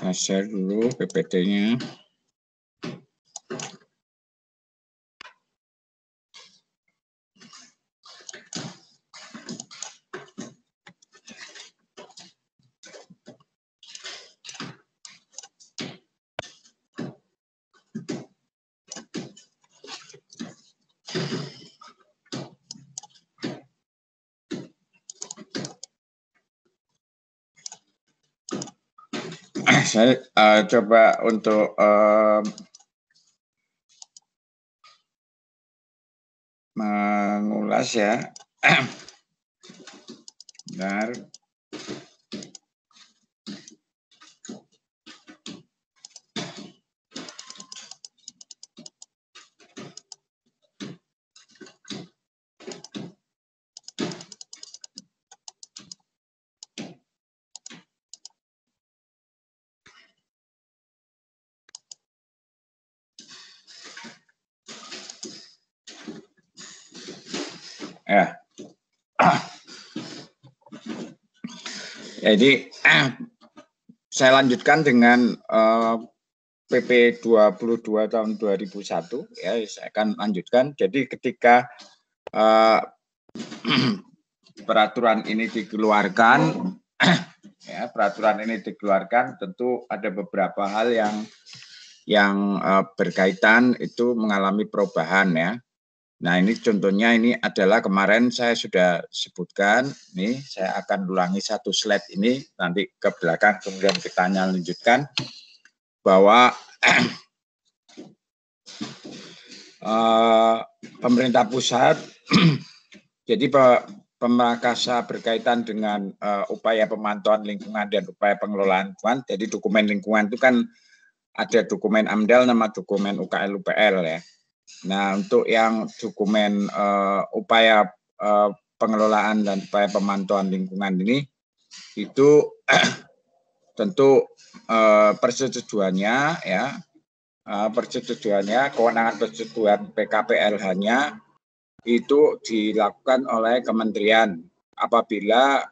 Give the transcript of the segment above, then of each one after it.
Saya share dulu PPT-nya. Saya coba untuk mengulas ya. Bentar. Ya. Jadi saya lanjutkan dengan PP 22 tahun 2001 ya, saya akan lanjutkan. Jadi ketika peraturan ini dikeluarkan ya, peraturan ini dikeluarkan tentu ada beberapa hal yang berkaitan itu mengalami perubahan ya. Nah, ini contohnya ini adalah kemarin saya sudah sebutkan, nih saya akan ulangi satu slide ini, nanti ke belakang kemudian kita lanjutkan, bahwa pemerintah pusat, jadi Pemrakasa berkaitan dengan upaya pemantauan lingkungan dan upaya pengelolaan lingkungan, jadi dokumen lingkungan itu kan ada dokumen AMDAL nama dokumen UKL UPL ya. Nah, untuk yang dokumen upaya pengelolaan dan upaya pemantauan lingkungan ini, itu tentu persetujuannya ya, kewenangan persetujuan PKPLH-nya itu dilakukan oleh kementerian apabila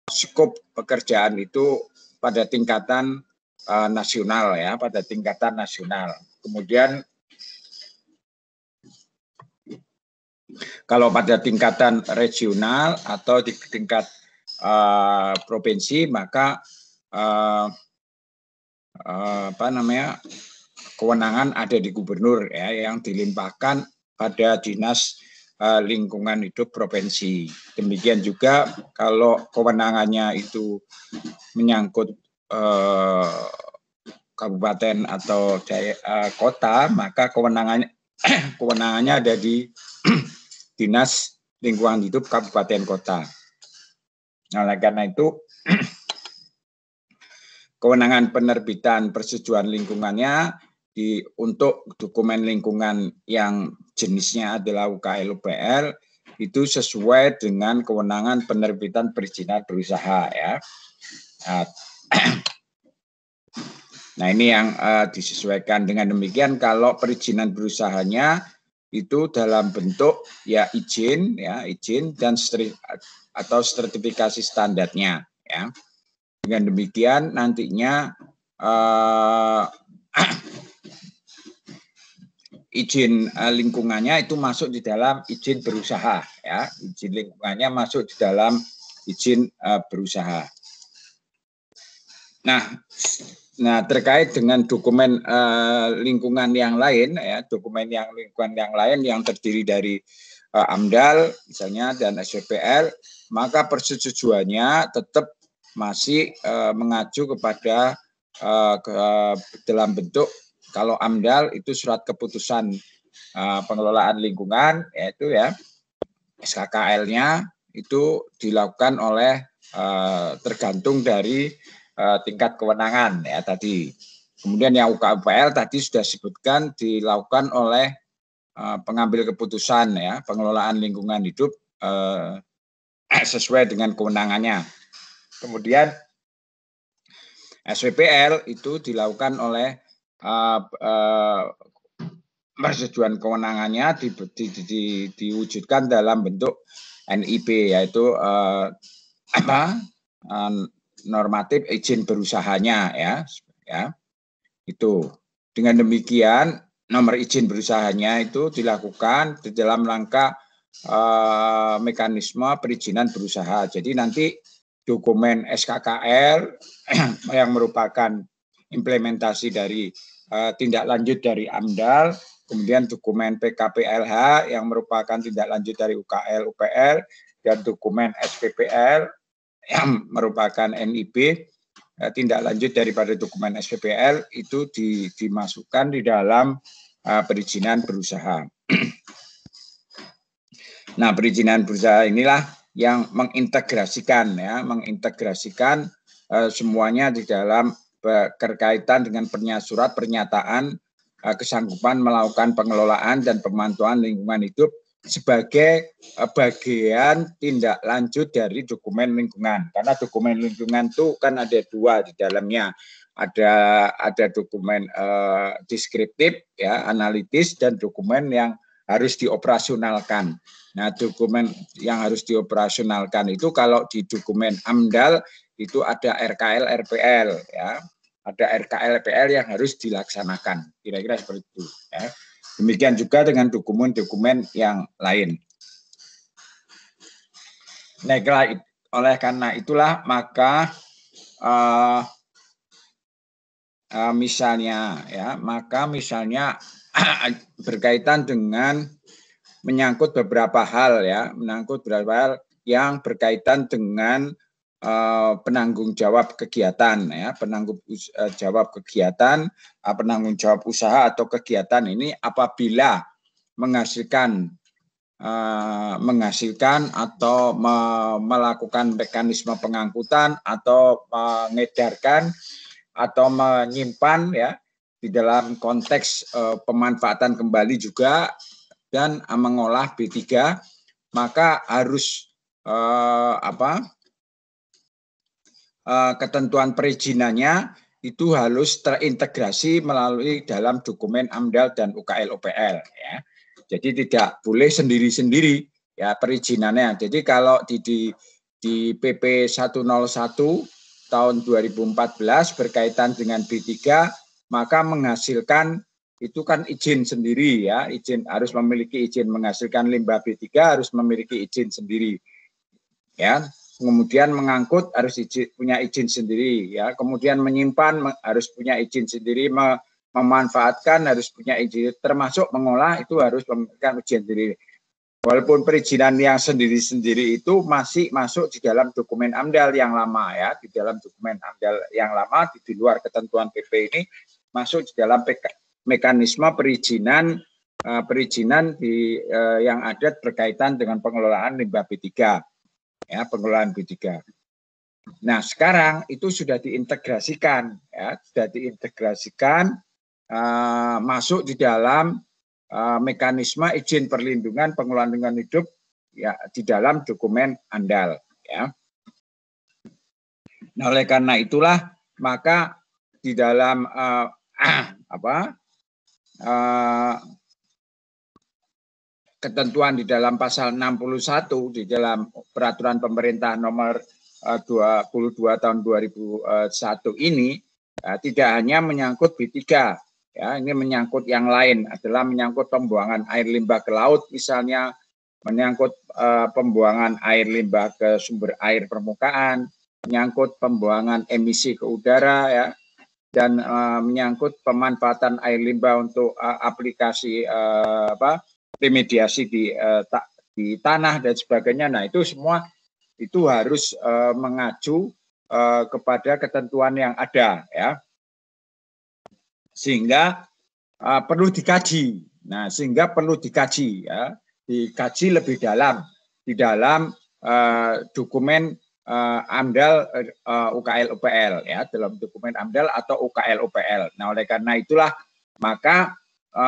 skop pekerjaan itu pada tingkatan nasional ya, pada tingkatan nasional. Kemudian kalau pada tingkatan regional atau di tingkat provinsi, maka kewenangan ada di gubernur ya, yang dilimpahkan pada dinas lingkungan hidup provinsi. Demikian juga kalau kewenangannya itu menyangkut kabupaten atau kota, maka kewenangannya ada di Dinas Lingkungan Hidup Kabupaten Kota. Nah, oleh karena itu kewenangan penerbitan persetujuan lingkungannya untuk dokumen lingkungan yang jenisnya adalah UKL UPL itu sesuai dengan kewenangan penerbitan perizinan berusaha ya. Nah, ini yang disesuaikan. Dengan demikian kalau perizinan berusahanya itu dalam bentuk ya izin dan atau sertifikasi standarnya ya. Dengan demikian nantinya izin lingkungannya itu masuk di dalam izin berusaha ya. Izin lingkungannya masuk di dalam izin berusaha. Nah, terkait dengan dokumen lingkungan yang lain ya, dokumen lingkungan yang lain yang terdiri dari AMDAL misalnya dan SWPL, maka persetujuannya tetap masih mengacu kepada dalam bentuk kalau AMDAL itu surat keputusan pengelolaan lingkungan, yaitu ya SKKL-nya itu dilakukan oleh tergantung dari tingkat kewenangan ya tadi. Kemudian yang UKUPL tadi sudah sebutkan dilakukan oleh pengambil keputusan ya, pengelolaan lingkungan hidup sesuai dengan kewenangannya. Kemudian SWPL itu dilakukan oleh persetujuan kewenangannya diwujudkan dalam bentuk NIB, yaitu normatif izin berusahanya ya. Itu. Dengan demikian nomor izin berusahanya itu dilakukan di dalam rangka mekanisme perizinan berusaha. Jadi nanti dokumen SKKL yang merupakan implementasi dari tindak lanjut dari AMDAL, kemudian dokumen PKPLH yang merupakan tindak lanjut dari UKL UPL, dan dokumen SPPL yang merupakan NIB, tindak lanjut daripada dokumen SPPL itu dimasukkan di dalam perizinan berusaha. Nah, perizinan berusaha inilah yang mengintegrasikan semuanya di dalam berkaitan dengan surat pernyataan kesanggupan melakukan pengelolaan dan pemantauan lingkungan hidup sebagai bagian tindak lanjut dari dokumen lingkungan. Karena dokumen lingkungan itu kan ada dua di dalamnya. Ada dokumen deskriptif ya, analitis, dan dokumen yang harus dioperasionalkan. Nah, dokumen yang harus dioperasionalkan itu kalau di dokumen AMDAL itu ada RKL RPL ya. Ada RKL RPL yang harus dilaksanakan. Kira-kira seperti itu ya. Demikian juga dengan dokumen-dokumen yang lain. Nah, oleh karena itulah maka misalnya berkaitan dengan menyangkut beberapa hal yang berkaitan dengan penanggung jawab kegiatan ya, penanggung jawab usaha atau kegiatan ini apabila menghasilkan atau melakukan mekanisme pengangkutan atau mengedarkan atau menyimpan ya di dalam konteks pemanfaatan kembali juga dan mengolah B3, maka harus ketentuan perizinannya itu harus terintegrasi melalui dalam dokumen AMDAL dan UKL UPL ya. Jadi tidak boleh sendiri-sendiri ya perizinannya. Jadi kalau di PP 101 tahun 2014 berkaitan dengan B3, maka menghasilkan itu kan izin sendiri ya, izin harus memiliki izin menghasilkan limbah B3 harus memiliki izin sendiri. Ya, kemudian mengangkut harus punya izin sendiri ya, kemudian menyimpan harus punya izin sendiri, memanfaatkan harus punya izin, termasuk mengolah itu harus memberikan izin sendiri. Walaupun perizinan yang sendiri-sendiri itu masih masuk di dalam dokumen AMDAL yang lama ya, di dalam dokumen AMDAL yang lama di luar ketentuan PP ini masuk di dalam mekanisme perizinan yang ada berkaitan dengan pengelolaan limbah B3 ya, pengelolaan B3. Nah, sekarang itu sudah diintegrasikan ya, masuk di dalam mekanisme izin perlindungan pengelolaan lingkungan hidup ya di dalam dokumen AMDAL ya. Nah, oleh karena itulah maka di dalam ketentuan di dalam pasal 61 di dalam peraturan pemerintah nomor 22 tahun 2001 ini tidak hanya menyangkut B3 ya, ini menyangkut yang lain, adalah menyangkut pembuangan air limbah ke laut misalnya, menyangkut pembuangan air limbah ke sumber air permukaan, menyangkut pembuangan emisi ke udara ya, dan menyangkut pemanfaatan air limbah untuk aplikasi remediasi di tanah dan sebagainya. Nah, itu semua itu harus mengacu kepada ketentuan yang ada ya. Sehingga perlu dikaji. Nah, ya, dikaji lebih dalam di dalam dokumen AMDAL UKL UPL ya, dalam dokumen AMDAL atau UKL UPL. Nah, oleh karena itulah maka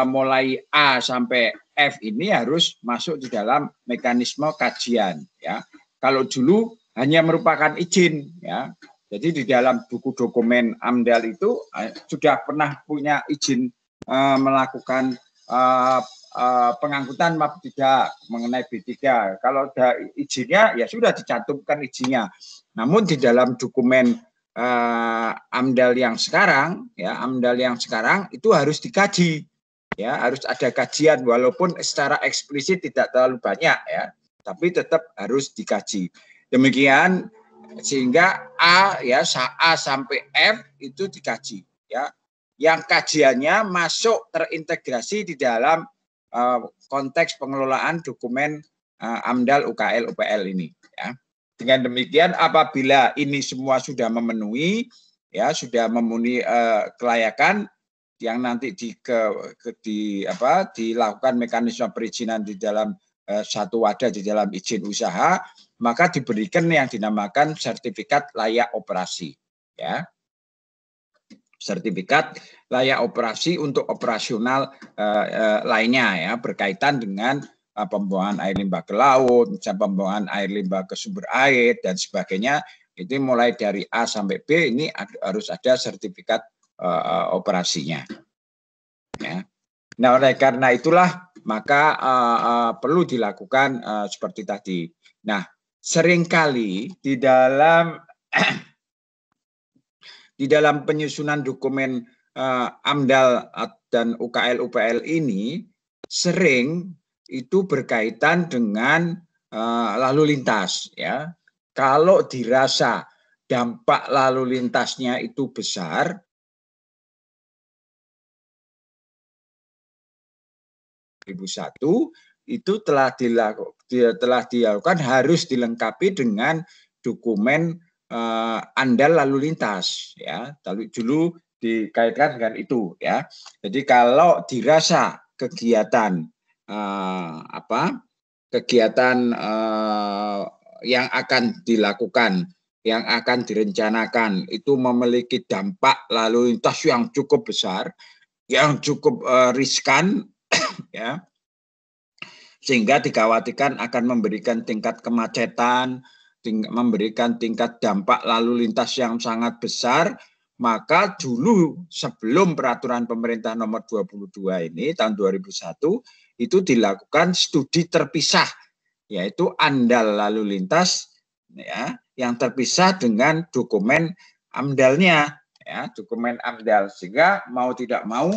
mulai A sampai F ini harus masuk di dalam mekanisme kajian ya. Kalau dulu hanya merupakan izin ya. Jadi di dalam buku dokumen AMDAL itu sudah pernah punya izin melakukan pengangkutan MAP 3 mengenai B3. Kalau ada izinnya ya sudah dicantumkan izinnya. Namun di dalam dokumen AMDAL yang sekarang itu harus dikaji. Ya, harus ada kajian walaupun secara eksplisit tidak terlalu banyak ya, tapi tetap harus dikaji. Demikian sehingga A sampai F itu dikaji ya. Yang kajiannya masuk terintegrasi di dalam konteks pengelolaan dokumen AMDAL UKL UPL ini ya. Dengan demikian apabila ini semua sudah memenuhi ya, sudah memenuhi kelayakan yang nanti dilakukan mekanisme perizinan di dalam satu wadah di dalam izin usaha, maka diberikan yang dinamakan sertifikat layak operasi ya. Sertifikat layak operasi untuk operasional lainnya ya, berkaitan dengan pembuangan air limbah ke laut, pembuangan air limbah ke sumber air dan sebagainya. Itu mulai dari A sampai B ini harus ada sertifikat operasinya. Ya. Nah, oleh karena itulah maka perlu dilakukan seperti tadi. Nah, seringkali di dalam penyusunan dokumen AMDAL dan UKL UPL ini sering itu berkaitan dengan lalu lintas ya. Kalau dirasa dampak lalu lintasnya itu besar, itu telah dilakukan harus dilengkapi dengan dokumen AMDAL lalu lintas ya. Dulu dikaitkan dengan itu ya. Jadi kalau dirasa kegiatan yang akan dilakukan, yang akan direncanakan itu memiliki dampak lalu lintas yang cukup besar, yang cukup riskan ya, sehingga dikhawatirkan akan memberikan tingkat kemacetan, memberikan tingkat dampak lalu lintas yang sangat besar, maka dulu sebelum peraturan pemerintah nomor 22 ini tahun 2001 itu dilakukan studi terpisah, yaitu AMDAL lalu lintas ya, yang terpisah dengan dokumen AMDAL-nya ya, dokumen AMDAL, sehingga mau tidak mau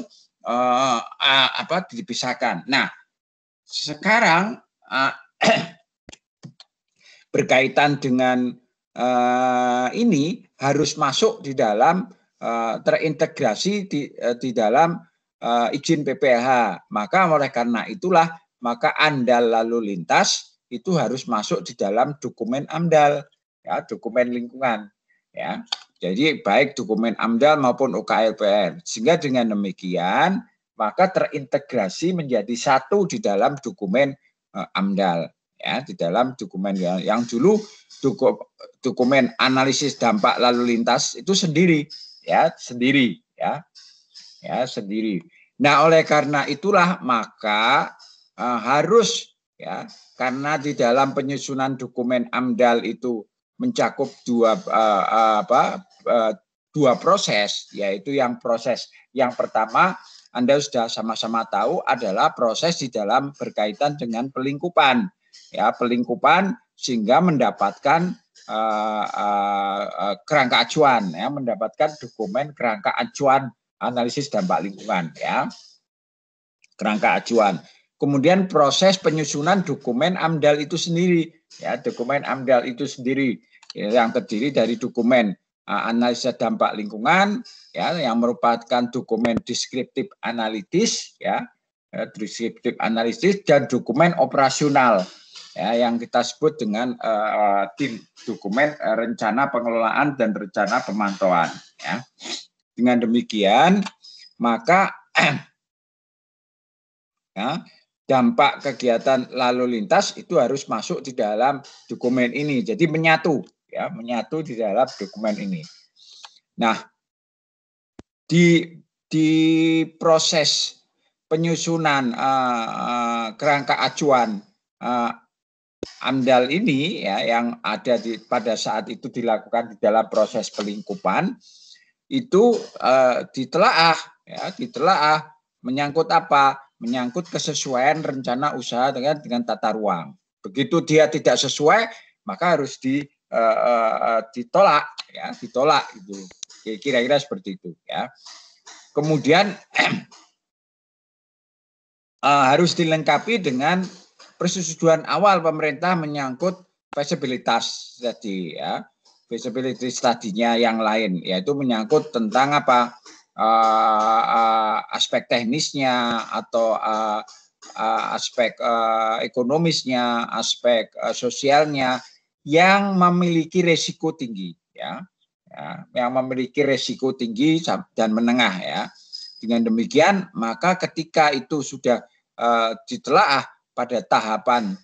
dipisahkan. Nah, sekarang berkaitan dengan ini harus masuk di dalam terintegrasi di dalam izin PPLH. Maka oleh karena itulah maka AMDAL lalu lintas itu harus masuk di dalam dokumen AMDAL ya, dokumen lingkungan ya. Jadi baik dokumen AMDAL maupun UKL-UPL. Sehingga dengan demikian maka terintegrasi menjadi satu di dalam dokumen AMDAL ya, di dalam dokumen yang dulu dokumen analisis dampak lalu lintas itu sendiri ya, sendiri. Nah, oleh karena itulah maka harus ya, karena di dalam penyusunan dokumen AMDAL itu mencakup dua proses, yaitu proses yang pertama Anda sudah sama-sama tahu adalah proses di dalam berkaitan dengan pelingkupan ya, pelingkupan sehingga mendapatkan kerangka acuan ya, mendapatkan dokumen kerangka acuan analisis dampak lingkungan ya, kerangka acuan. Kemudian proses penyusunan dokumen AMDAL itu sendiri ya, dokumen AMDAL itu sendiri ya, yang terdiri dari dokumen analisa dampak lingkungan ya, yang merupakan dokumen deskriptif analitis ya, deskriptif analitis dan dokumen operasional ya, yang kita sebut dengan dokumen rencana pengelolaan dan rencana pemantauan ya. Dengan demikian maka ya, dampak kegiatan lalu lintas itu harus masuk di dalam dokumen ini. Jadi menyatu ya, menyatu di dalam dokumen ini. Nah, di proses penyusunan kerangka acuan AMDAL ini ya, yang ada pada saat itu dilakukan di dalam proses pelingkupan itu ditelaah menyangkut apa? menyangkut kesesuaian rencana usaha dengan tata ruang. Begitu dia tidak sesuai, maka harus ditolak, ya, ditolak itu. Kira-kira seperti itu, ya. Kemudian harus dilengkapi dengan persetujuan awal pemerintah menyangkut feasibilitas tadi, ya. Feasibility study-nya yang lain, yaitu menyangkut tentang apa, aspek teknisnya atau aspek ekonomisnya, aspek sosialnya yang memiliki resiko tinggi, ya, yang memiliki resiko tinggi dan menengah, ya. Dengan demikian, maka ketika itu sudah ditelaah pada tahapan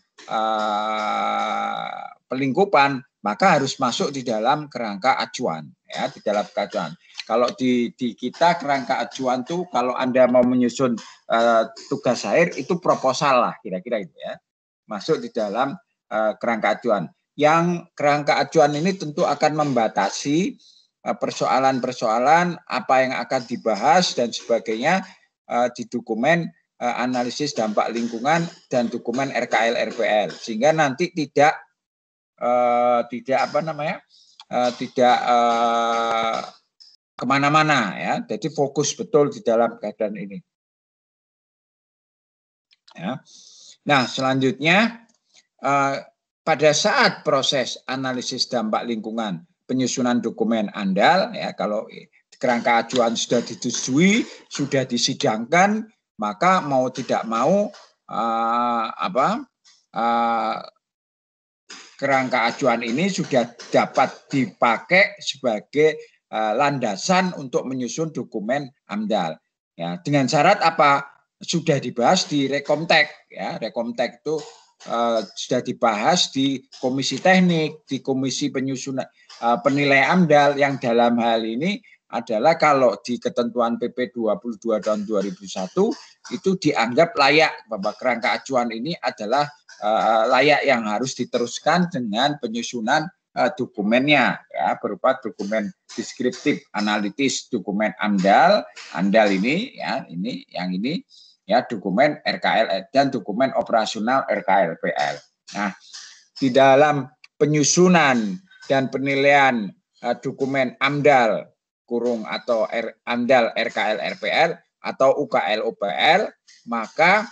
pelingkupan, maka harus masuk di dalam kerangka acuan, ya, di dalam acuan. Kalau di kita kerangka acuan tuh kalau Anda mau menyusun tugas akhir itu proposal lah, kira-kira itu, ya. Masuk di dalam kerangka acuan. Yang kerangka acuan ini tentu akan membatasi persoalan-persoalan apa yang akan dibahas dan sebagainya di dokumen analisis dampak lingkungan dan dokumen RKL RPL, sehingga nanti tidak kemana-mana, ya. Jadi fokus betul di dalam keadaan ini, ya. Nah, selanjutnya pada saat proses analisis dampak lingkungan penyusunan dokumen AMDAL, ya, kalau kerangka acuan sudah disetujui, sudah disidangkan, maka mau tidak mau kerangka acuan ini sudah dapat dipakai sebagai landasan untuk menyusun dokumen AMDAL. Ya, dengan syarat apa? Sudah dibahas di Rekomtek, ya. Rekomtek itu sudah dibahas di komisi teknik, di komisi penyusunan penilaian AMDAL, yang dalam hal ini adalah kalau di ketentuan PP 22 tahun 2001 itu dianggap layak bahwa kerangka acuan ini adalah layak yang harus diteruskan dengan penyusunan dokumennya, ya, berupa dokumen deskriptif analitis dokumen AMDAL ini, ya, ini yang ini, ya, dokumen RKL dan dokumen operasional RKLPL. Nah, di dalam penyusunan dan penilaian dokumen AMDAL kurung atau AMDAL RKL RPL atau UKL UPL, maka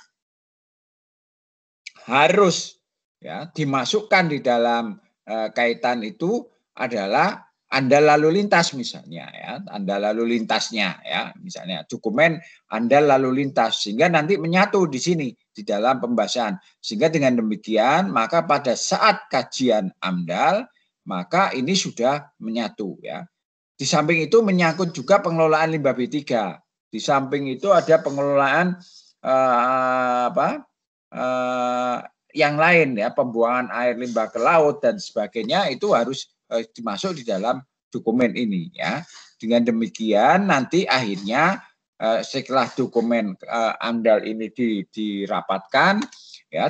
harus, ya, dimasukkan di dalam kaitan itu adalah AMDAL lalu lintas misalnya, ya, AMDAL lalu lintasnya, ya, misalnya dokumen AMDAL lalu lintas, sehingga nanti menyatu di sini di dalam pembahasan, sehingga dengan demikian maka pada saat kajian AMDAL maka ini sudah menyatu, ya. Di samping itu menyangkut juga pengelolaan limbah B3. Di samping itu ada pengelolaan yang lain, ya, pembuangan air limbah ke laut dan sebagainya, itu harus dimasuk di dalam dokumen ini, ya. Dengan demikian nanti akhirnya setelah dokumen AMDAL ini dirapatkan, ya,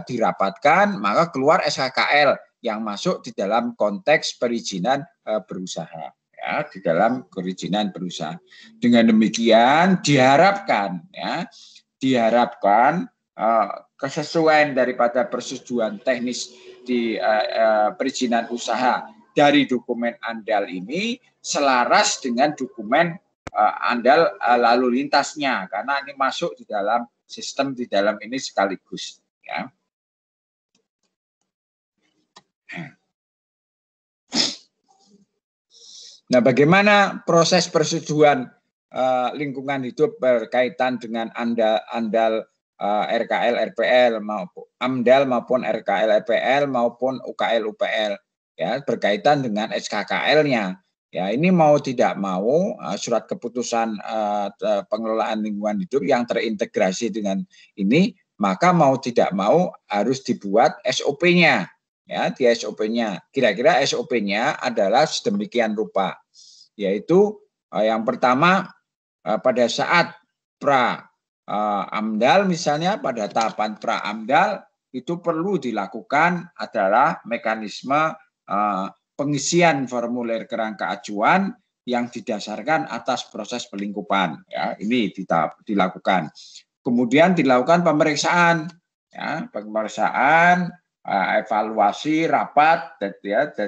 maka keluar SKKL yang masuk di dalam konteks perizinan berusaha, ya, di dalam perizinan berusaha. Dengan demikian diharapkan, ya, kesesuaian daripada persetujuan teknis di perizinan usaha dari dokumen AMDAL ini selaras dengan dokumen AMDAL lalu lintasnya, karena ini masuk di dalam sistem di dalam ini sekaligus, ya. Nah, bagaimana proses persetujuan lingkungan hidup berkaitan dengan AMDAL RKL RPL maupun AMDAL maupun RKL RPL maupun UKL UPL, ya, berkaitan dengan SKKL-nya. Ya, ini mau tidak mau surat keputusan pengelolaan lingkungan hidup yang terintegrasi dengan ini, maka mau tidak mau harus dibuat SOP-nya. Ya, di SOP-nya. Kira-kira SOP-nya adalah sedemikian rupa, yaitu yang pertama pada saat pra AMDAL misalnya, pada tahapan pra AMDAL itu perlu dilakukan adalah mekanisme pengisian formulir kerangka acuan yang didasarkan atas proses pelingkupan, ya, ini dilakukan. Kemudian dilakukan pemeriksaan, ya, pemeriksaan, evaluasi, rapat, dan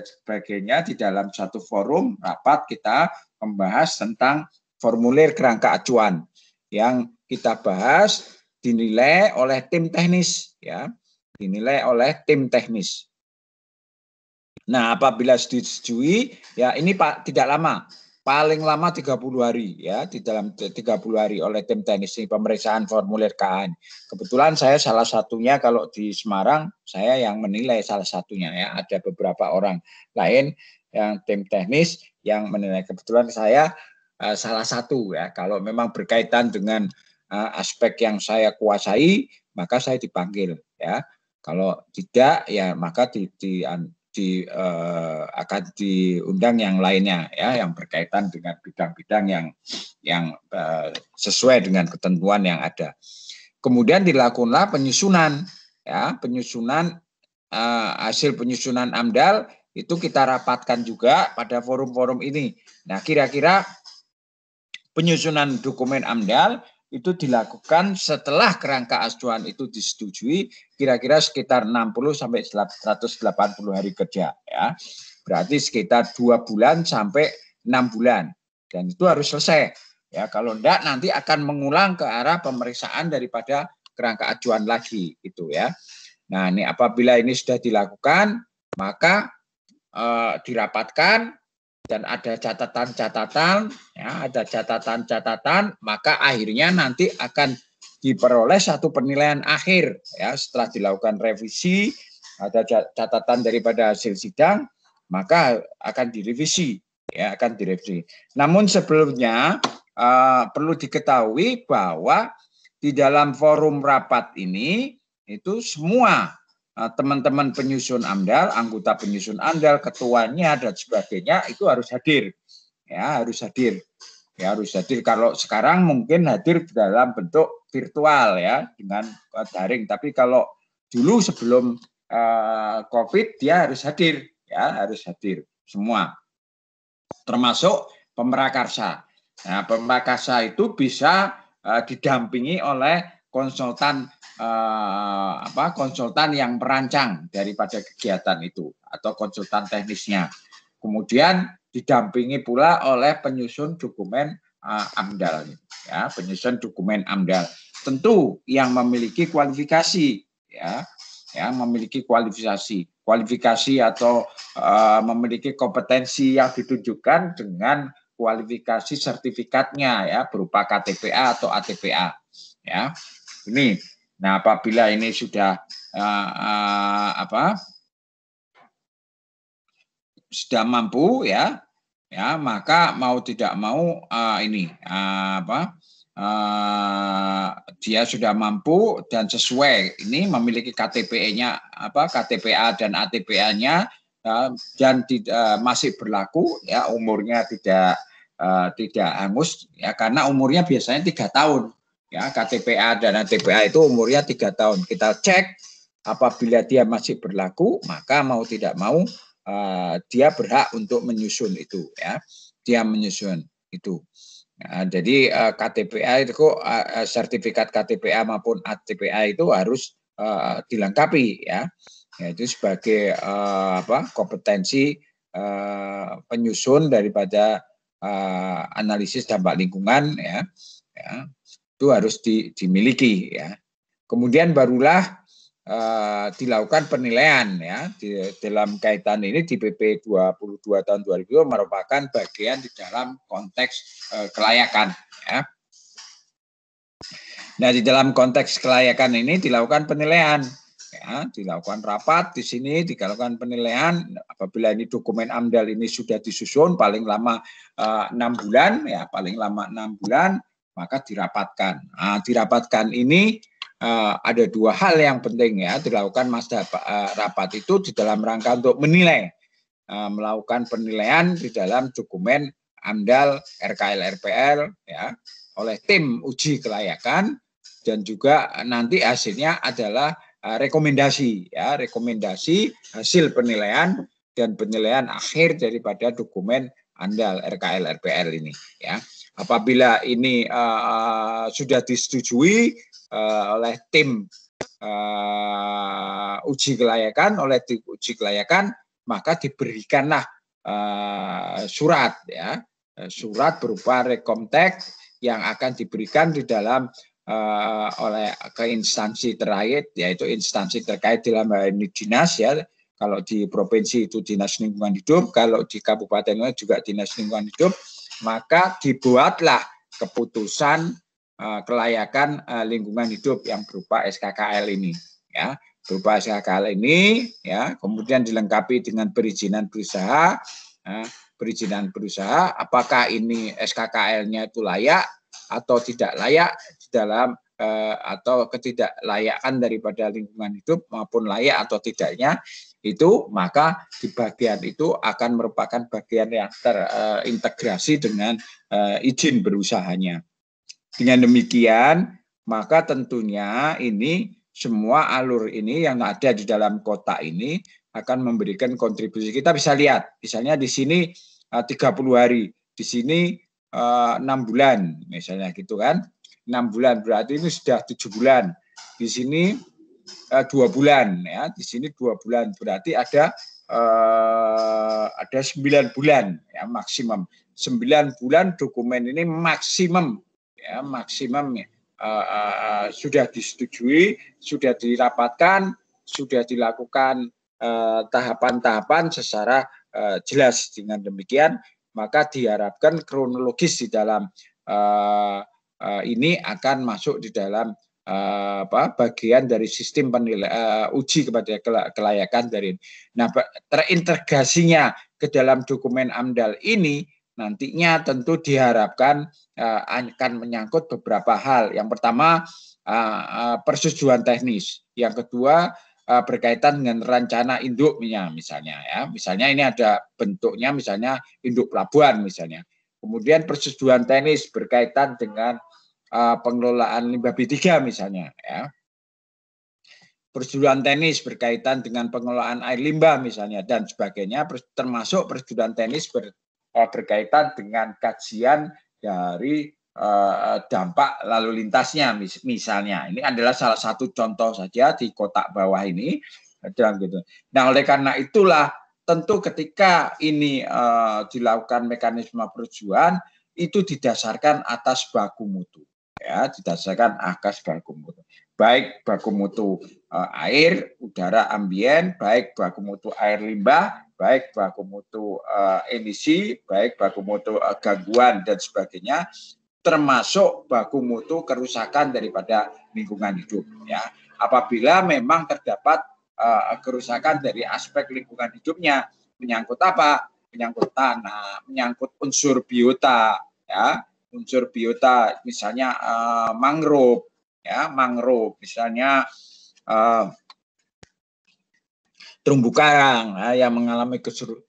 sebagainya di dalam satu forum rapat kita membahas tentang formulir kerangka acuan yang kita bahas dinilai oleh tim teknis, ya, dinilai oleh tim teknis. Nah, apabila disetujui, ya ini Pak tidak lama. Paling lama 30 hari, ya, di dalam 30 hari oleh tim teknis ini pemeriksaan formulir KA. Kebetulan saya salah satunya, kalau di Semarang saya yang menilai salah satunya, ya. Ada beberapa orang lain yang tim teknis yang menilai. Kebetulan saya salah satu, ya. Kalau memang berkaitan dengan aspek yang saya kuasai, maka saya dipanggil, ya. Kalau tidak, ya maka akan diundang yang lainnya, ya, yang berkaitan dengan bidang-bidang yang sesuai dengan ketentuan yang ada. Kemudian dilakukanlah penyusunan, ya, penyusunan hasil penyusunan AMDAL itu kita rapatkan juga pada forum-forum ini. Nah, kira-kira penyusunan dokumen AMDAL itu dilakukan setelah kerangka acuan itu disetujui, kira-kira sekitar 60 sampai 180 hari kerja, ya. Berarti sekitar 2 bulan sampai 6 bulan. Dan itu harus selesai. Ya, kalau enggak nanti akan mengulang ke arah pemeriksaan daripada kerangka acuan lagi, gitu, ya. Nah, ini apabila ini sudah dilakukan, maka dirapatkan dan ada catatan-catatan, ya, ada catatan-catatan, maka akhirnya nanti akan diperoleh satu penilaian akhir, ya, setelah dilakukan revisi, ada catatan daripada hasil sidang, maka akan direvisi, ya, akan direvisi. Namun sebelumnya perlu diketahui bahwa di dalam forum rapat ini itu semua teman-teman penyusun AMDAL, anggota penyusun AMDAL, ketuanya dan sebagainya itu harus hadir, ya, harus hadir, ya, harus hadir. Kalau sekarang mungkin hadir dalam bentuk virtual, ya, dengan daring. Tapi kalau dulu sebelum COVID dia harus hadir, ya, harus hadir semua, termasuk pemrakarsa. Nah, pemrakarsa itu bisa didampingi oleh konsultan konsultan yang merancang daripada kegiatan itu atau konsultan teknisnya. Kemudian didampingi pula oleh penyusun dokumen AMDAL, ya, penyusun dokumen AMDAL. Tentu yang memiliki kualifikasi, ya, yang memiliki kualifikasi atau memiliki kompetensi yang ditunjukkan dengan kualifikasi sertifikatnya, ya, berupa KTPA atau ATPA, ya. Ini, nah apabila ini sudah sudah mampu, ya, ya, maka mau tidak mau dia sudah mampu dan sesuai ini memiliki KTPA-nya, KTPA dan ATPA-nya, dan masih berlaku, ya, umurnya tidak hangus, ya, karena umurnya biasanya 3 tahun. Ya, KTPA dan ATPA itu umurnya 3 tahun. Kita cek apabila dia masih berlaku, maka mau tidak mau dia berhak untuk menyusun itu, ya. Dia menyusun itu. Nah, jadi KTPA itu sertifikat KTPA maupun ATPA itu harus dilengkapi, ya. Itu sebagai kompetensi penyusun daripada analisis dampak lingkungan, ya. Ya. Itu harus dimiliki, ya. Kemudian barulah dilakukan penilaian, ya, di dalam kaitan ini di PP 22 tahun 2000 merupakan bagian di dalam konteks kelayakan, ya. Nah, di dalam konteks kelayakan ini dilakukan penilaian, ya, dilakukan rapat di sini, dilakukan penilaian. Apabila ini dokumen AMDAL ini sudah disusun paling lama 6 bulan, ya, paling lama 6 bulan, maka dirapatkan. Nah, dirapatkan ini ada 2 hal yang penting, ya, dilakukan masa rapat itu di dalam rangka untuk menilai, melakukan penilaian di dalam dokumen AMDAL RKL RPL, ya, oleh tim uji kelayakan, dan juga nanti hasilnya adalah rekomendasi, ya, rekomendasi hasil penilaian dan penilaian akhir daripada dokumen AMDAL RKL RPL ini, ya. Apabila ini sudah disetujui oleh tim uji kelayakan, maka diberikanlah surat, ya, surat berupa rekomtek yang akan diberikan di dalam oleh ke instansi terkait, yaitu instansi terkait dalam hal ini dinas, ya. Kalau di provinsi itu Dinas Lingkungan Hidup, kalau di kabupaten juga Dinas Lingkungan Hidup, maka dibuatlah keputusan kelayakan lingkungan hidup yang berupa SKKL ini, ya, berupa SKKL ini, ya, kemudian dilengkapi dengan perizinan berusaha, apakah ini SKKL-nya itu layak atau tidak layak di dalam atau ketidaklayakan daripada lingkungan hidup maupun layak atau tidaknya itu, maka di bagian itu akan merupakan bagian yang terintegrasi dengan izin berusahanya. Dengan demikian, maka tentunya ini semua alur ini yang ada di dalam kotak ini akan memberikan kontribusi. Kita bisa lihat, misalnya di sini 30 hari, di sini 6 bulan, misalnya gitu kan. 6 bulan berarti ini sudah 7 bulan. Di sini 2 bulan, ya. Di sini 2 bulan berarti ada 9 bulan, ya, maksimum. 9 bulan dokumen ini maksimum, ya, maksimum, ya, sudah disetujui, sudah dirapatkan, sudah dilakukan tahapan-tahapan secara jelas. Dengan demikian, maka diharapkan kronologis di dalam ini akan masuk di dalam bagian dari sistem uji kepada kelayakan dari. Nah, terintegrasinya ke dalam dokumen AMDAL ini nantinya tentu diharapkan akan menyangkut beberapa hal. Yang pertama, persetujuan teknis. Yang kedua, berkaitan dengan rencana induknya, misalnya, ya. Misalnya ini ada bentuknya, misalnya induk pelabuhan, misalnya. Kemudian persetujuan teknis berkaitan dengan pengelolaan limbah B3, misalnya, ya. Persetujuan teknis berkaitan dengan pengelolaan air limbah, misalnya, dan sebagainya, termasuk persetujuan teknis berkaitan dengan kajian dari dampak lalu lintasnya, misalnya. Ini adalah salah satu contoh saja di kotak bawah ini, dan gitu. Nah, oleh karena itulah tentu ketika ini dilakukan mekanisme persetujuan itu didasarkan atas baku mutu, ya, didasarkan atas baku mutu, baik baku mutu air, udara ambien, baik baku mutu air limbah, baik baku mutu emisi, baik baku mutu gangguan dan sebagainya, termasuk baku mutu kerusakan daripada lingkungan hidup, ya. Apabila memang terdapat kerusakan dari aspek lingkungan hidupnya, menyangkut apa? Menyangkut tanah, menyangkut unsur biota, ya, unsur biota, misalnya mangrove, ya, mangrove, misalnya terumbu karang yang mengalami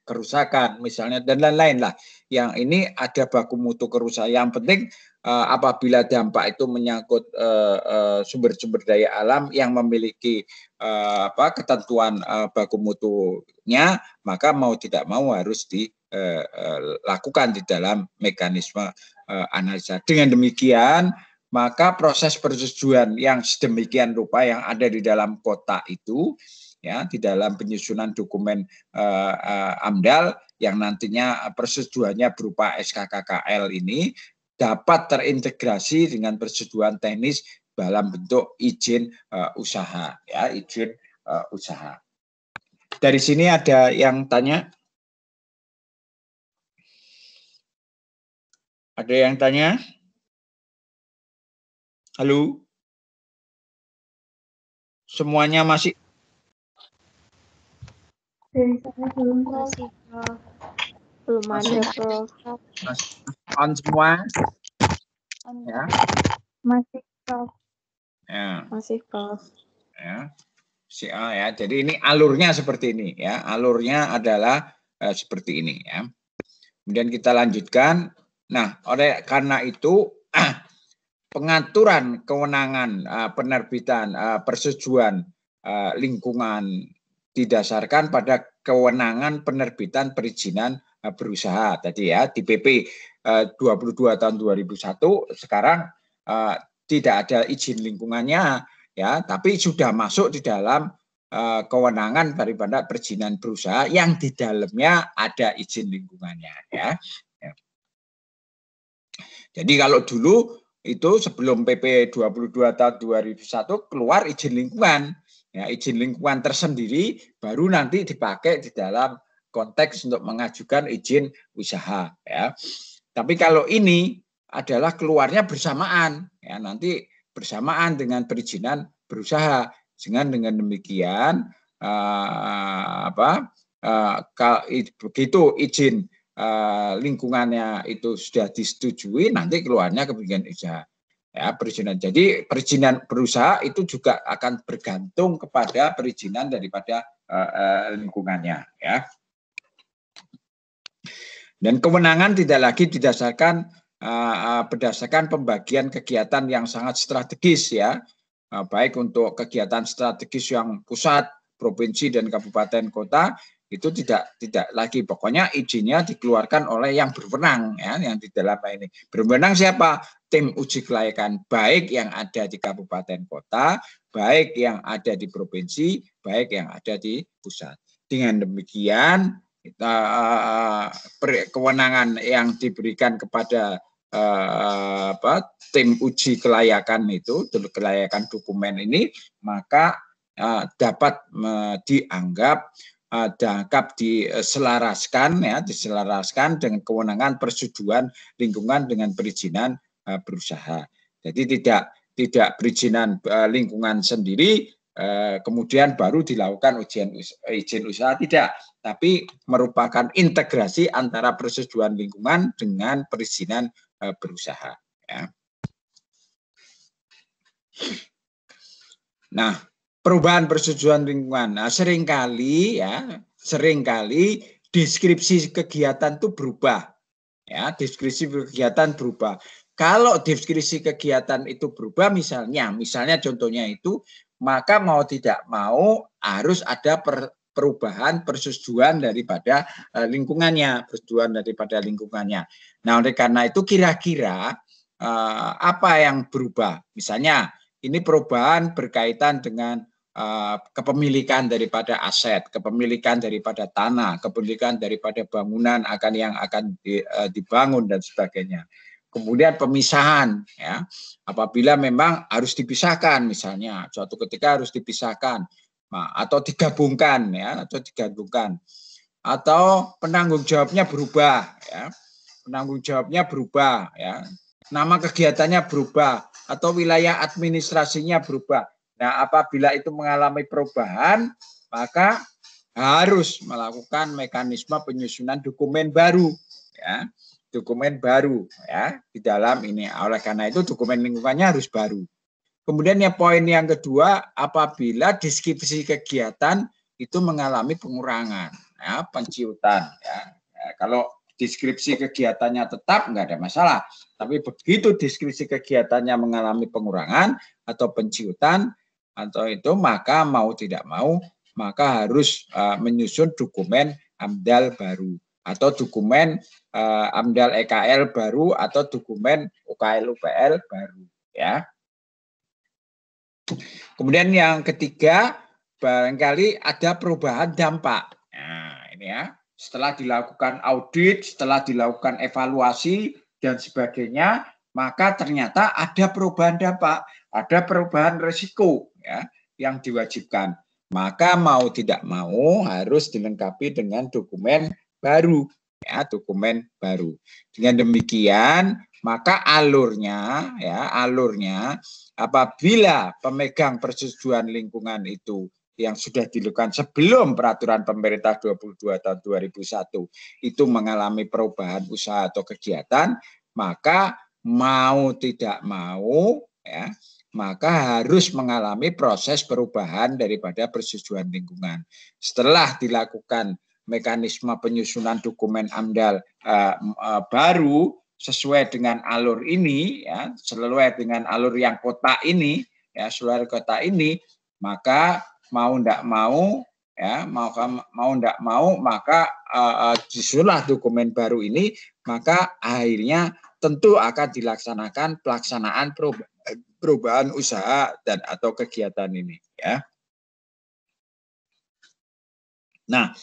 kerusakan, misalnya, dan lain-lain lah. Yang ini ada baku mutu kerusakan. Yang penting apabila dampak itu menyangkut sumber-sumber daya alam yang memiliki ketentuan baku mutunya, maka mau tidak mau harus dilakukan di dalam mekanisme analisa. Dengan demikian, maka proses persetujuan yang sedemikian rupa yang ada di dalam kotak itu, ya, di dalam penyusunan dokumen AMDAL yang nantinya persetujuannya berupa SKKKL ini dapat terintegrasi dengan persetujuan teknis dalam bentuk izin usaha, ya, izin usaha. Dari sini ada yang tanya? Ada yang tanya? Halo? Semuanya masih? Dari saya belum masih, Prof. Belum ada, Prof. On semua? Ya. Masih, Prof. Ya. Masih, Prof. Ya. Ya. Jadi ini alurnya seperti ini, ya. Alurnya adalah seperti ini, ya. Kemudian kita lanjutkan. Nah, oleh karena itu pengaturan kewenangan penerbitan persetujuan lingkungan didasarkan pada kewenangan penerbitan perizinan berusaha tadi, ya, di PP 22 tahun 2001 sekarang tidak ada izin lingkungannya ya, tapi sudah masuk di dalam kewenangan daripada perizinan berusaha yang di dalamnya ada izin lingkungannya ya. Jadi kalau dulu itu sebelum PP 22 tahun 2001 keluar izin lingkungan. Ya, izin lingkungan tersendiri baru nanti dipakai di dalam konteks untuk mengajukan izin usaha ya. Tapi kalau ini adalah keluarnya bersamaan ya, nanti bersamaan dengan perizinan berusaha. Dengan demikian begitu izin lingkungannya itu sudah disetujui, nanti keluarnya kebijakan usaha ya, perizinan. Jadi perizinan berusaha itu juga akan bergantung kepada perizinan daripada lingkungannya ya. Dan kewenangan tidak lagi didasarkan berdasarkan pembagian kegiatan yang sangat strategis ya, baik untuk kegiatan strategis yang pusat, provinsi dan kabupaten kota itu tidak lagi, pokoknya izinnya dikeluarkan oleh yang berwenang ya, yang di dalam ini. Berwenang siapa? Tim uji kelayakan, baik yang ada di kabupaten kota, baik yang ada di provinsi, baik yang ada di pusat. Dengan demikian kewenangan yang diberikan kepada tim uji kelayakan itu, kelayakan dokumen ini, maka dapat dianggap diselaraskan dengan kewenangan persetujuan lingkungan dengan perizinan berusaha. Jadi tidak perizinan lingkungan sendiri kemudian baru dilakukan izin usaha, tidak, tapi merupakan integrasi antara persetujuan lingkungan dengan perizinan berusaha ya. Nah, perubahan persetujuan lingkungan. Nah, seringkali deskripsi kegiatan itu berubah. Ya, deskripsi kegiatan berubah. Kalau deskripsi kegiatan itu berubah, misalnya contohnya itu, maka mau tidak mau harus ada perubahan persetujuan daripada lingkungannya, Nah, oleh karena itu kira-kira apa yang berubah? Misalnya ini perubahan berkaitan dengan kepemilikan daripada aset, kepemilikan daripada tanah, kepemilikan daripada bangunan yang akan dibangun dan sebagainya. Kemudian pemisahan ya, apabila memang harus dipisahkan, misalnya suatu ketika harus dipisahkan atau digabungkan ya, atau penanggung jawabnya berubah ya, nama kegiatannya berubah atau wilayah administrasinya berubah. Nah, apabila itu mengalami perubahan, maka harus melakukan mekanisme penyusunan dokumen baru ya. Di dalam ini. Oleh karena itu dokumen lingkungannya harus baru. Kemudian poin yang kedua, apabila deskripsi kegiatan itu mengalami pengurangan, ya, penciutan. Ya. Kalau deskripsi kegiatannya tetap nggak ada masalah, tapi begitu deskripsi kegiatannya mengalami pengurangan atau penciutan atau itu, maka mau tidak mau maka harus menyusun dokumen AMDAL baru atau dokumen AMDAL EKL baru atau dokumen UKL UPL baru ya. Kemudian yang ketiga, barangkali ada perubahan dampak. Nah, ini ya, setelah dilakukan audit, setelah dilakukan evaluasi dan sebagainya, maka ternyata ada perubahan dampak, ada perubahan risiko ya yang diwajibkan. Maka mau tidak mau harus dilengkapi dengan dokumen baru ya, Dengan demikian, maka alurnya apabila pemegang persetujuan lingkungan itu yang sudah dilakukan sebelum peraturan pemerintah 22 tahun 2001 itu mengalami perubahan usaha atau kegiatan, maka mau tidak mau ya, maka harus mengalami proses perubahan daripada persetujuan lingkungan. Setelah dilakukan mekanisme penyusunan dokumen AMDAL baru sesuai dengan alur ini ya, sesuai dengan alur yang kota ini ya, maka mau tidak mau ya mau enggak mau maka disusunlah dokumen baru ini, maka akhirnya tentu akan dilaksanakan pelaksanaan perubahan usaha dan atau kegiatan ini, ya. Nah,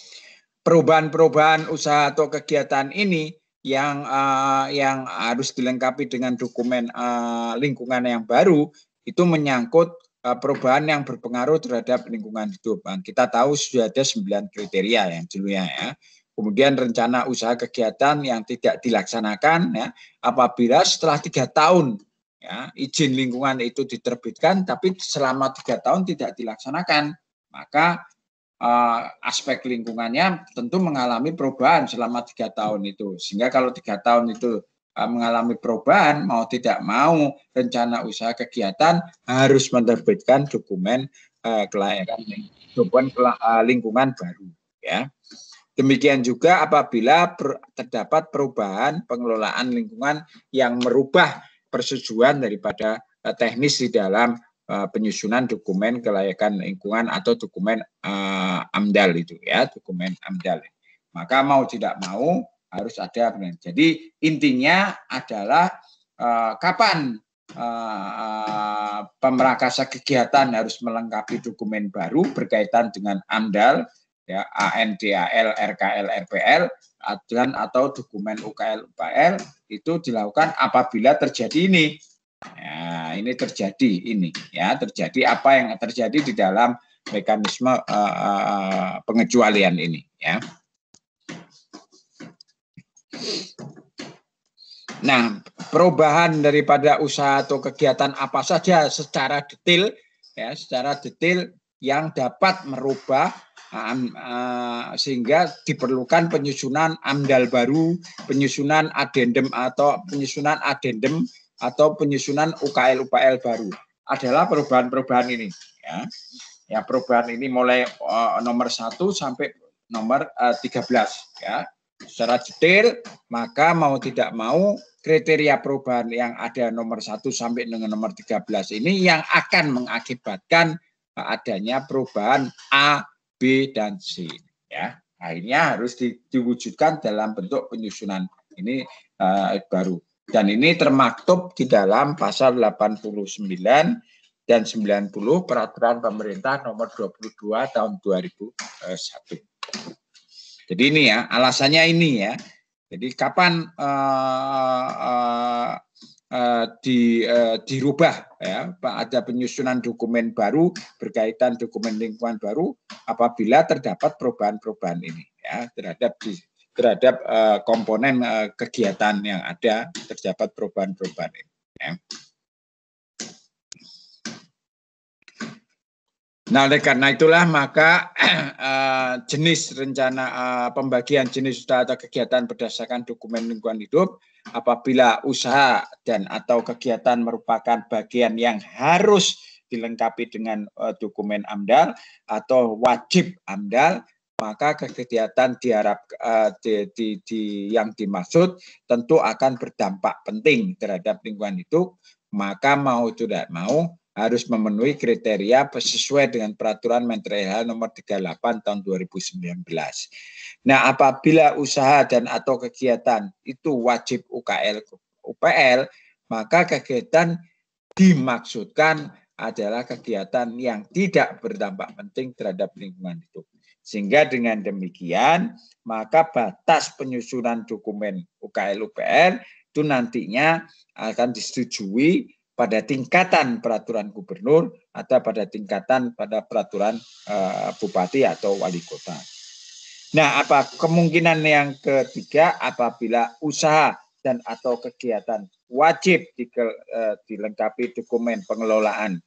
perubahan-perubahan usaha atau kegiatan ini yang harus dilengkapi dengan dokumen lingkungan yang baru itu menyangkut perubahan yang berpengaruh terhadap lingkungan hidup. Kita tahu sudah ada 9 kriteria yang dulunya, ya. Kemudian rencana usaha kegiatan yang tidak dilaksanakan, ya, apabila setelah 3 tahun, ya, izin lingkungan itu diterbitkan tapi selama 3 tahun tidak dilaksanakan, maka aspek lingkungannya tentu mengalami perubahan selama 3 tahun itu. Sehingga kalau 3 tahun itu mengalami perubahan, mau tidak mau rencana usaha kegiatan harus menerbitkan dokumen kelayakan lingkungan baru, ya. Demikian juga apabila terdapat perubahan pengelolaan lingkungan yang merubah persetujuan daripada teknis di dalam penyusunan dokumen kelayakan lingkungan atau dokumen AMDAL itu, ya, dokumen AMDAL. Maka mau tidak mau harus ada. Jadi intinya adalah kapan pemrakasa kegiatan harus melengkapi dokumen baru berkaitan dengan AMDAL, ya, ANDAL, RKL, RPL, dan atau dokumen UKL, UPL itu dilakukan apabila terjadi ini. Ya, ini terjadi ini, ya, terjadi apa yang terjadi di dalam mekanisme pengecualian ini, ya. Nah, perubahan daripada usaha atau kegiatan apa saja secara detail, ya, secara detail yang dapat merubah sehingga diperlukan penyusunan AMDAL baru, penyusunan adendum atau penyusunan UKL UPL baru adalah perubahan-perubahan ini, ya. Ya, perubahan ini mulai nomor 1 sampai nomor 13, ya. Secara detail, maka mau tidak mau kriteria perubahan yang ada nomor 1 sampai dengan nomor 13 ini yang akan mengakibatkan adanya perubahan A, B, dan C, ya. Akhirnya harus diwujudkan dalam bentuk penyusunan ini baru. Dan ini termaktub di dalam pasal 89 dan 90 Peraturan Pemerintah Nomor 22 Tahun 2001. Jadi ini, ya, alasannya ini, ya. Jadi kapan dirubah, ya, ada penyusunan dokumen baru berkaitan dokumen lingkungan baru apabila terdapat perubahan-perubahan ini, ya, terhadap komponen kegiatan yang ada terdapat perubahan-perubahan ini, ya. Nah, oleh karena itulah maka jenis rencana pembagian jenis usaha atau kegiatan berdasarkan dokumen lingkungan hidup apabila usaha dan atau kegiatan merupakan bagian yang harus dilengkapi dengan dokumen AMDAL atau wajib AMDAL, maka kegiatan yang dimaksud tentu akan berdampak penting terhadap lingkungan hidup, maka mau tidak mau harus memenuhi kriteria sesuai dengan Peraturan Menteri LH Nomor 38 Tahun 2019. Nah, apabila usaha dan atau kegiatan itu wajib UKL UPL, maka kegiatan dimaksudkan adalah kegiatan yang tidak berdampak penting terhadap lingkungan hidup. Sehingga dengan demikian, maka batas penyusunan dokumen UKL UPL itu nantinya akan disetujui pada tingkatan peraturan gubernur atau pada tingkatan pada peraturan bupati atau wali kota. Nah, apa kemungkinan yang ketiga apabila usaha dan atau kegiatan wajib dilengkapi dokumen pengelolaan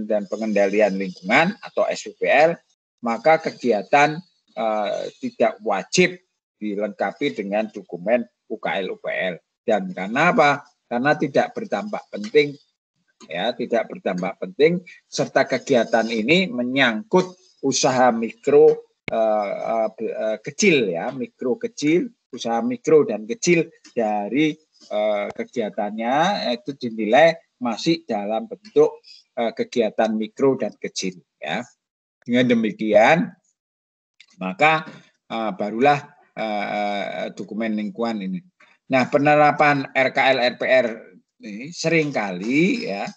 dan pengendalian lingkungan atau SPPL, maka kegiatan tidak wajib dilengkapi dengan dokumen UKL UPL. Dan karena apa? Karena tidak berdampak penting, ya, tidak berdampak penting, serta kegiatan ini menyangkut usaha mikro kecil, ya, mikro kecil, usaha mikro dan kecil dari kegiatannya itu dinilai masih dalam bentuk kegiatan mikro dan kecil, ya. Dengan demikian, maka barulah dokumen lingkungan ini. Nah, penerapan RKL RPR ini seringkali ya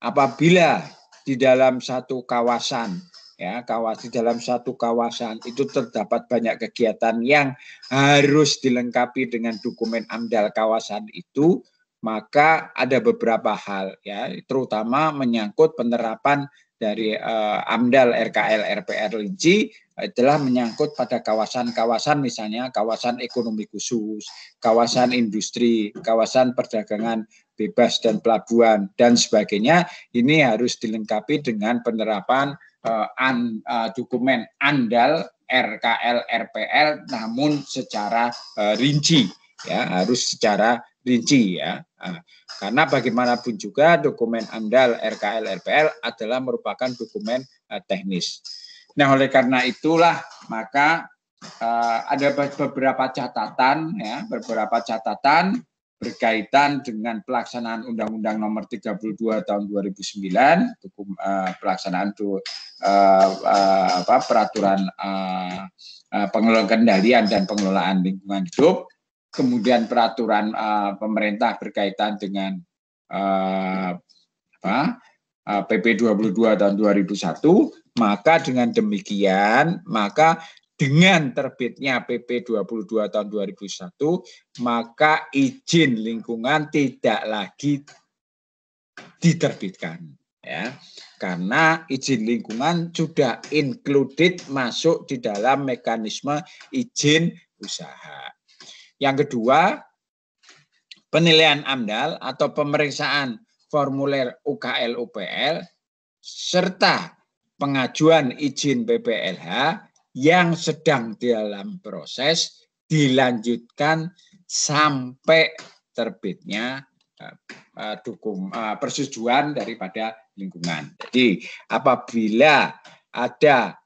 apabila di dalam satu kawasan ya di dalam satu kawasan itu terdapat banyak kegiatan yang harus dilengkapi dengan dokumen AMDAL kawasan itu, maka ada beberapa hal ya, terutama menyangkut penerapan dari AMDAL RKL RPR Linci adalah menyangkut pada kawasan-kawasan, misalnya kawasan ekonomi khusus, kawasan industri, kawasan perdagangan bebas dan pelabuhan dan sebagainya. Ini harus dilengkapi dengan penerapan dokumen AMDAL RKL RPL namun secara rinci ya, harus secara rinci ya. Karena bagaimanapun juga dokumen AMDAL RKL RPL adalah merupakan dokumen teknis. Nah, oleh karena itulah maka ada beberapa catatan ya, berkaitan dengan pelaksanaan Undang-Undang Nomor 32 Tahun 2009, pelaksanaan peraturan kendalian dan pengelolaan lingkungan hidup, kemudian peraturan pemerintah berkaitan dengan PP 22 tahun 2001, maka dengan demikian, maka dengan terbitnya PP 22 tahun 2001, maka izin lingkungan tidak lagi diterbitkan ya. Karena izin lingkungan sudah included masuk di dalam mekanisme izin usaha. Yang kedua, penilaian AMDAL atau pemeriksaan formulir UKL UPL serta pengajuan izin PPLH yang sedang dalam proses dilanjutkan sampai terbitnya persetujuan daripada lingkungan. Jadi apabila ada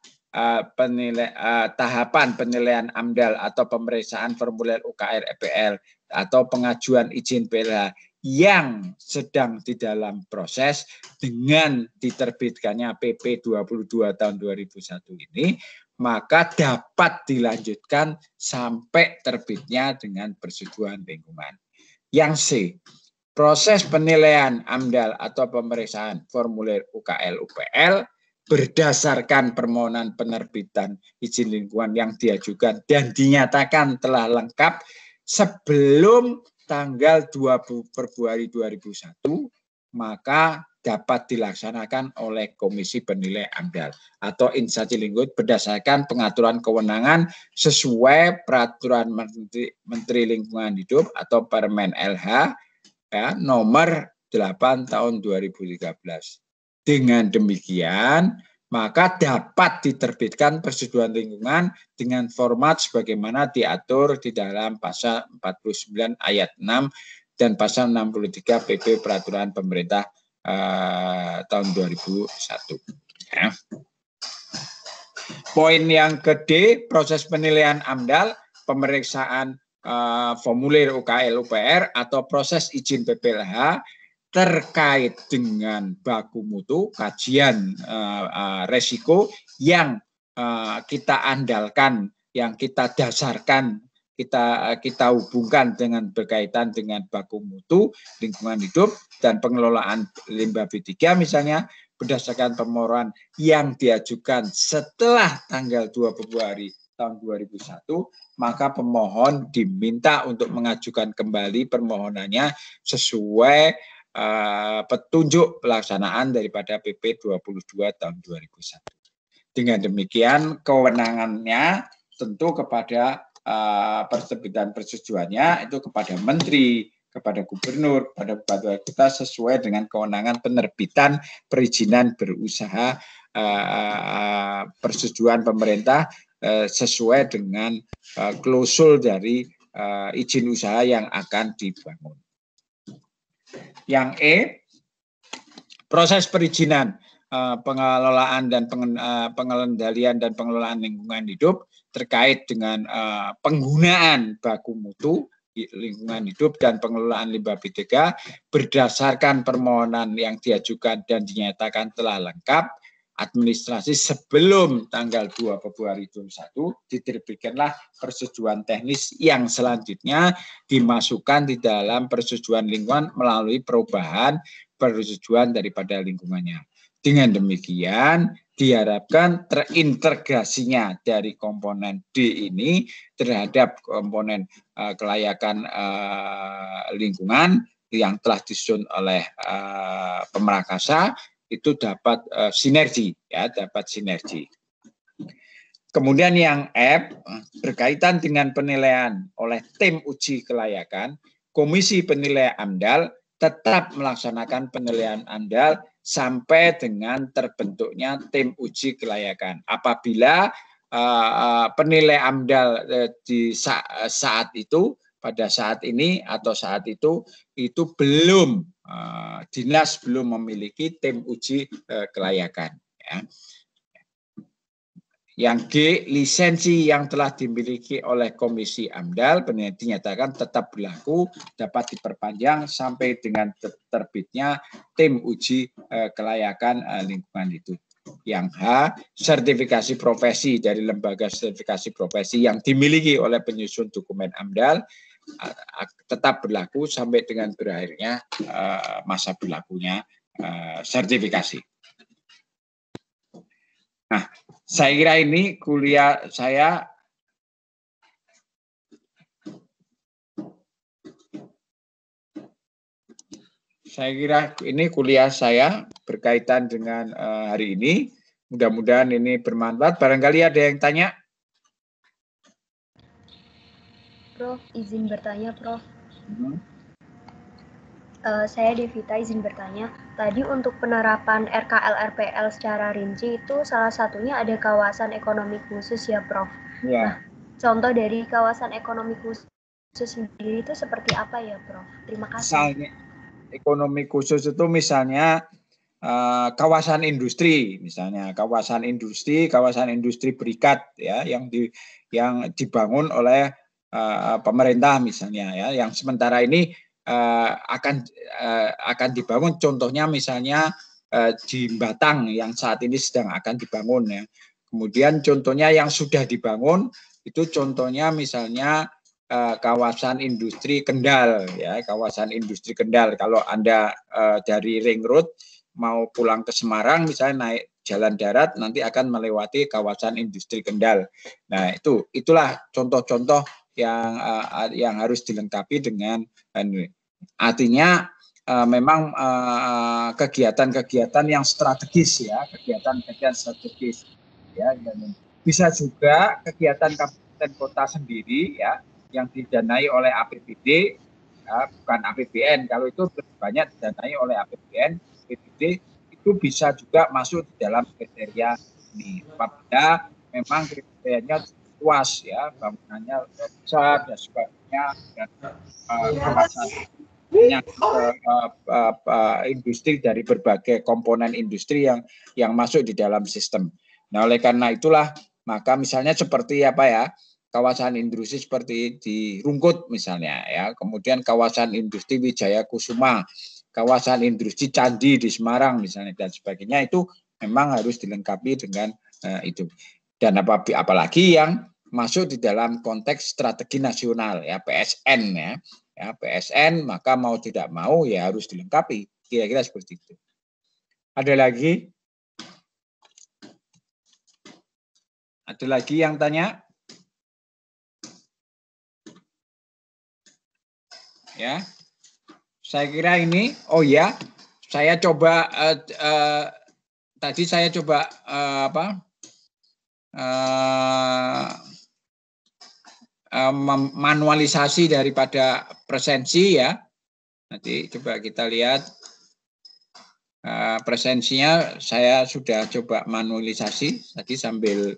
tahapan penilaian AMDAL atau pemeriksaan formulir UKR EPL atau pengajuan izin PLH yang sedang di dalam proses dengan diterbitkannya PP 22 tahun 2001 ini, maka dapat dilanjutkan sampai terbitnya dengan persetujuan lingkungan. Yang C, proses penilaian AMDAL atau pemeriksaan formulir UKL UPL berdasarkan permohonan penerbitan izin lingkungan yang diajukan dan dinyatakan telah lengkap sebelum tanggal 20 Februari 2001, maka dapat dilaksanakan oleh Komisi Penilai AMDAL atau instansi lingkungan berdasarkan pengaturan kewenangan sesuai Peraturan Menteri Lingkungan Hidup atau Permen LH ya, nomor 8 tahun 2013. Dengan demikian, maka dapat diterbitkan persetujuan lingkungan dengan format sebagaimana diatur di dalam pasal 49 ayat 6 dan pasal 63 PP Peraturan Pemerintah tahun 2001. Ya. Poin yang kedua, proses penilaian AMDAL, pemeriksaan formulir UKL UPR atau proses izin PPLH terkait dengan baku mutu, kajian resiko yang kita andalkan, yang kita dasarkan, kita hubungkan dengan berkaitan dengan baku mutu, lingkungan hidup, dan pengelolaan limbah B3 misalnya, berdasarkan permohonan yang diajukan setelah tanggal 2 Februari tahun 2001, maka pemohon diminta untuk mengajukan kembali permohonannya sesuai petunjuk pelaksanaan daripada PP 22 tahun 2001. Dengan demikian kewenangannya tentu kepada penerbitan persetujuannya itu kepada menteri, kepada gubernur, pada bupati kita sesuai dengan kewenangan penerbitan perizinan berusaha persetujuan pemerintah sesuai dengan klausul dari izin usaha yang akan dibangun. Yang E, proses perizinan pengelolaan dan pengendalian dan pengelolaan lingkungan hidup terkait dengan penggunaan baku mutu lingkungan hidup dan pengelolaan limbah B3 berdasarkan permohonan yang diajukan dan dinyatakan telah lengkap, administrasi sebelum tanggal 2 Februari 2021 diterbitkanlah persetujuan teknis yang selanjutnya dimasukkan di dalam persetujuan lingkungan melalui perubahan persetujuan daripada lingkungannya. Dengan demikian diharapkan terintegrasinya dari komponen D ini terhadap komponen kelayakan lingkungan yang telah disusun oleh Pemrakasa itu dapat sinergi, ya, dapat sinergi. Kemudian yang F berkaitan dengan penilaian oleh tim uji kelayakan, Komisi Penilai AMDAL tetap melaksanakan penilaian AMDAL sampai dengan terbentuknya tim uji kelayakan. Apabila penilai AMDAL di saat itu, pada saat ini atau saat itu belum dinas belum memiliki tim uji kelayakan. Ya. Yang G, lisensi yang telah dimiliki oleh Komisi AMDAL dinyatakan tetap berlaku, dapat diperpanjang sampai dengan terbitnya tim uji kelayakan lingkungan itu. Yang H, sertifikasi profesi dari lembaga sertifikasi profesi yang dimiliki oleh penyusun dokumen AMDAL tetap berlaku sampai dengan berakhirnya masa berlakunya sertifikasi. Nah, saya kira ini kuliah saya berkaitan dengan hari ini. Mudah-mudahan ini bermanfaat. Barangkali ada yang tanya? Prof, izin bertanya, Prof. Saya Devita izin bertanya. Tadi untuk penerapan RKL-RPL secara rinci itu salah satunya ada kawasan ekonomi khusus ya, Prof. Ya. Nah, contoh dari kawasan ekonomi khusus sendiri itu seperti apa ya, Prof? Terima kasih. Misalnya, ekonomi khusus itu misalnya kawasan industri, misalnya kawasan industri berikat ya yang dibangun oleh pemerintah misalnya ya, yang sementara ini akan dibangun, contohnya misalnya di Batang yang saat ini sedang akan dibangun ya. Kemudian contohnya yang sudah dibangun itu contohnya misalnya kawasan industri Kendal ya, kawasan industri Kendal. Kalau Anda dari Ring Road mau pulang ke Semarang misalnya naik jalan darat nanti akan melewati kawasan industri Kendal. Nah, itulah contoh-contoh yang harus dilengkapi dengan artinya memang kegiatan-kegiatan yang strategis ya, kegiatan-kegiatan strategis ya. Dan bisa juga kegiatan kabupaten kota sendiri ya yang didanai oleh APBD ya, bukan APBN. Kalau itu lebih banyak didanai oleh APBN, APBD itu bisa juga masuk di dalam kriteria ini. Apabila memang kriterianya luas ya, bangunannya besar dan sebagainya, dan kawasan industri dari berbagai komponen industri yang masuk di dalam sistem. Nah, oleh karena itulah maka misalnya seperti apa ya, kawasan industri seperti di Rungkut misalnya ya, kemudian kawasan industri Wijaya Kusuma, kawasan industri Candi di Semarang misalnya dan sebagainya, itu memang harus dilengkapi dengan itu. Dan apalagi yang masuk di dalam konteks strategi nasional ya, PSN ya, PSN, maka mau tidak mau ya harus dilengkapi. Kira-kira seperti itu. Ada lagi? Ada lagi yang tanya? Ya, saya kira ini. Oh ya, saya coba tadi saya coba manualisasi daripada presensi ya. Nanti coba kita lihat presensinya. Saya sudah coba manualisasi tadi sambil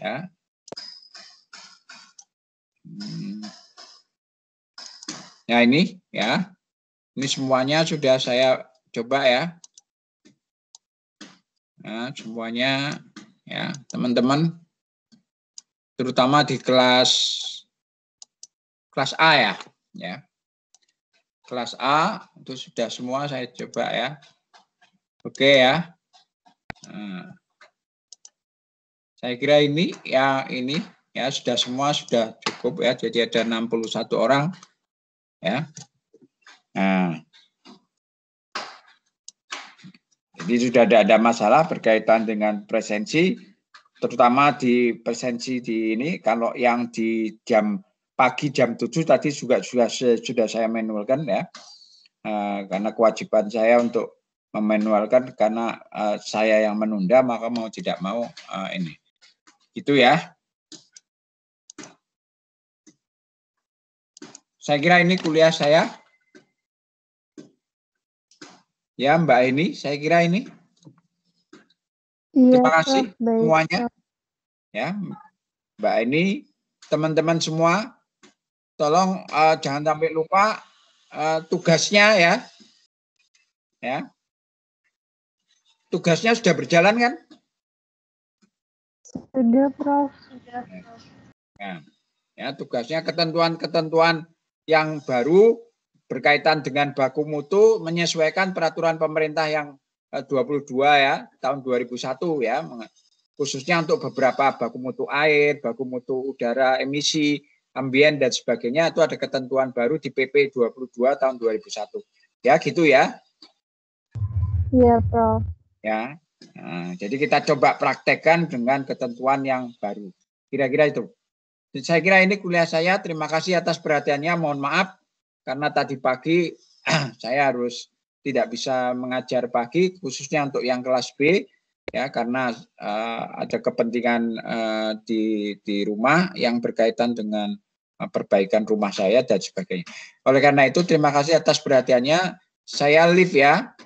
ya. Nah ini ya, ini semuanya sudah saya coba ya. Nah, semuanya ya teman-teman, terutama di kelas A ya, kelas A itu sudah semua saya coba ya. Oke ya. Nah, saya kira ini ya sudah semua sudah cukup ya. Jadi ada 61 orang ya. Nah, jadi sudah tidak ada masalah berkaitan dengan presensi, terutama di presensi di ini. Kalau yang di pagi jam 7 tadi juga sudah saya manualkan ya. Karena kewajiban saya untuk memanualkan karena saya yang menunda, maka mau tidak mau ini. Gitu ya. Saya kira ini kuliah saya. Ya, Mbak Eni, saya kira ini. Iya, terima kasih Prof. Semuanya. Ya, Mbak Eni, teman-teman semua, tolong jangan sampai lupa tugasnya ya. Ya. Tugasnya sudah berjalan kan? Sudah, Prof. Nah, ya, tugasnya ketentuan-ketentuan yang baru berkaitan dengan baku mutu menyesuaikan peraturan pemerintah yang 22 ya, tahun 2001 ya, khususnya untuk beberapa baku mutu air, baku mutu udara, emisi, ambien dan sebagainya, itu ada ketentuan baru di PP 22 tahun 2001. Ya, gitu ya. Iya, Prof. Ya. Nah, jadi kita coba praktekkan dengan ketentuan yang baru. Kira-kira itu. Saya kira ini kuliah saya. Terima kasih atas perhatiannya. Mohon maaf karena tadi pagi saya harus tidak bisa mengajar pagi, khususnya untuk yang kelas B, ya karena ada kepentingan di rumah yang berkaitan dengan perbaikan rumah saya dan sebagainya. Oleh karena itu, terima kasih atas perhatiannya. Saya live ya.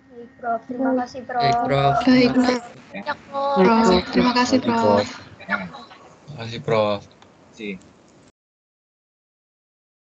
Baik, Prof. Terima kasih, Prof. Baik, Prof. Baik, Prof. Banyak, Prof. Terima kasih, Prof. Terima kasih, Prof. Terima kasih.